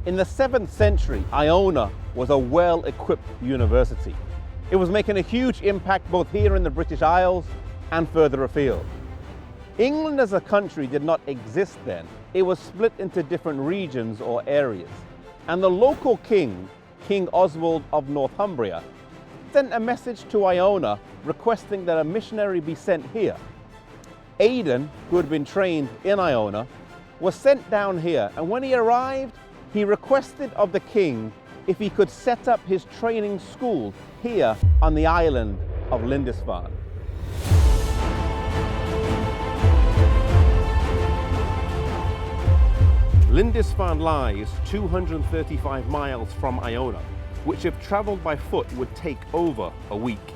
In the 7th century, Iona was a well-equipped university. It was making a huge impact both here in the British Isles and further afield. England as a country did not exist then. It was split into different regions or areas. And the local king, King Oswald of Northumbria, sent a message to Iona requesting that a missionary be sent here. Aidan, who had been trained in Iona, was sent down here, and when he arrived, he requested of the king if he could set up his training school here on the island of Lindisfarne. Lindisfarne lies 235 miles from Iona, which if travelled by foot would take over a week.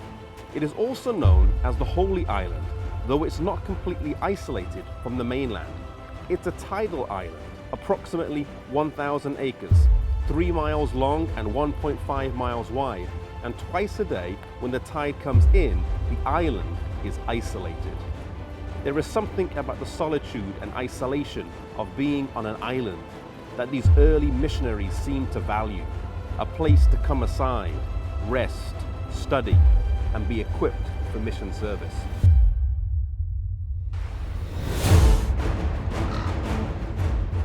It is also known as the Holy Island, though it's not completely isolated from the mainland. It's a tidal island, approximately 1,000 acres, 3 miles long and 1.5 miles wide, and twice a day when the tide comes in, the island is isolated. There is something about the solitude and isolation of being on an island that these early missionaries seemed to value, a place to come aside, rest, study, and be equipped for mission service.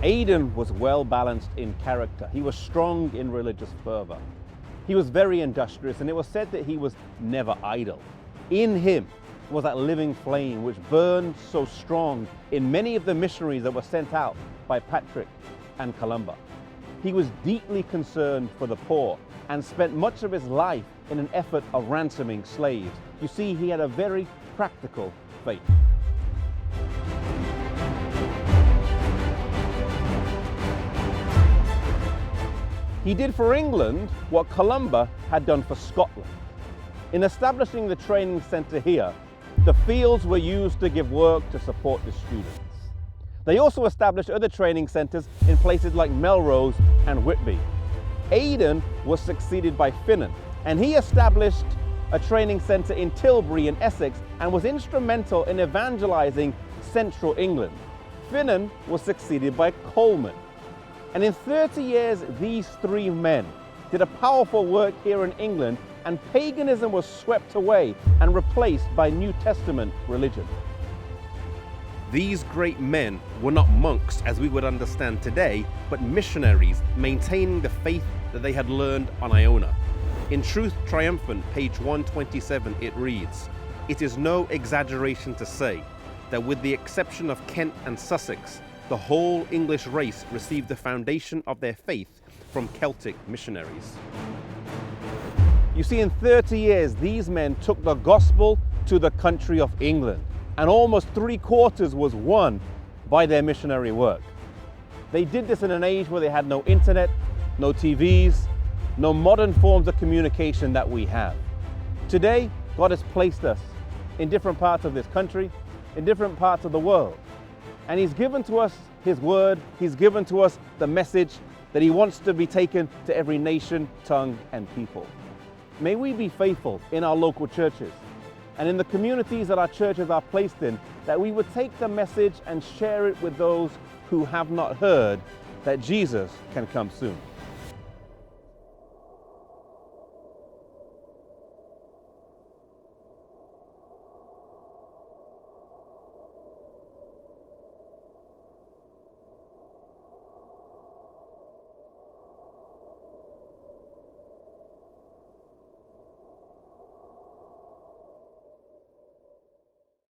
Aidan was well balanced in character. He was strong in religious fervor. He was very industrious, and it was said that he was never idle. In him was that living flame which burned so strong in many of the missionaries that were sent out by Patrick and Columba. He was deeply concerned for the poor and spent much of his life in an effort of ransoming slaves. You see, he had a very practical faith. He did for England what Columba had done for Scotland. In establishing the training centre here, the fields were used to give work to support the students. They also established other training centres in places like Melrose and Whitby. Aidan was succeeded by Finan, and he established a training centre in Tilbury in Essex and was instrumental in evangelising central England. Finan was succeeded by Coleman. And in 30 years, these three men did a powerful work here in England, and paganism was swept away and replaced by New Testament religion. These great men were not monks as we would understand today, but missionaries maintaining the faith that they had learned on Iona. In Truth Triumphant, page 127, it reads, "It is no exaggeration to say that with the exception of Kent and Sussex, the whole English race received the foundation of their faith from Celtic missionaries." You see, in 30 years, these men took the gospel to the country of England, and almost 3/4 was won by their missionary work. They did this in an age where they had no internet, no TVs, no modern forms of communication that we have. Today, God has placed us in different parts of this country, in different parts of the world. And He's given to us His word, He's given to us the message that He wants to be taken to every nation, tongue, and people. May we be faithful in our local churches and in the communities that our churches are placed in, that we would take the message and share it with those who have not heard that Jesus can come soon.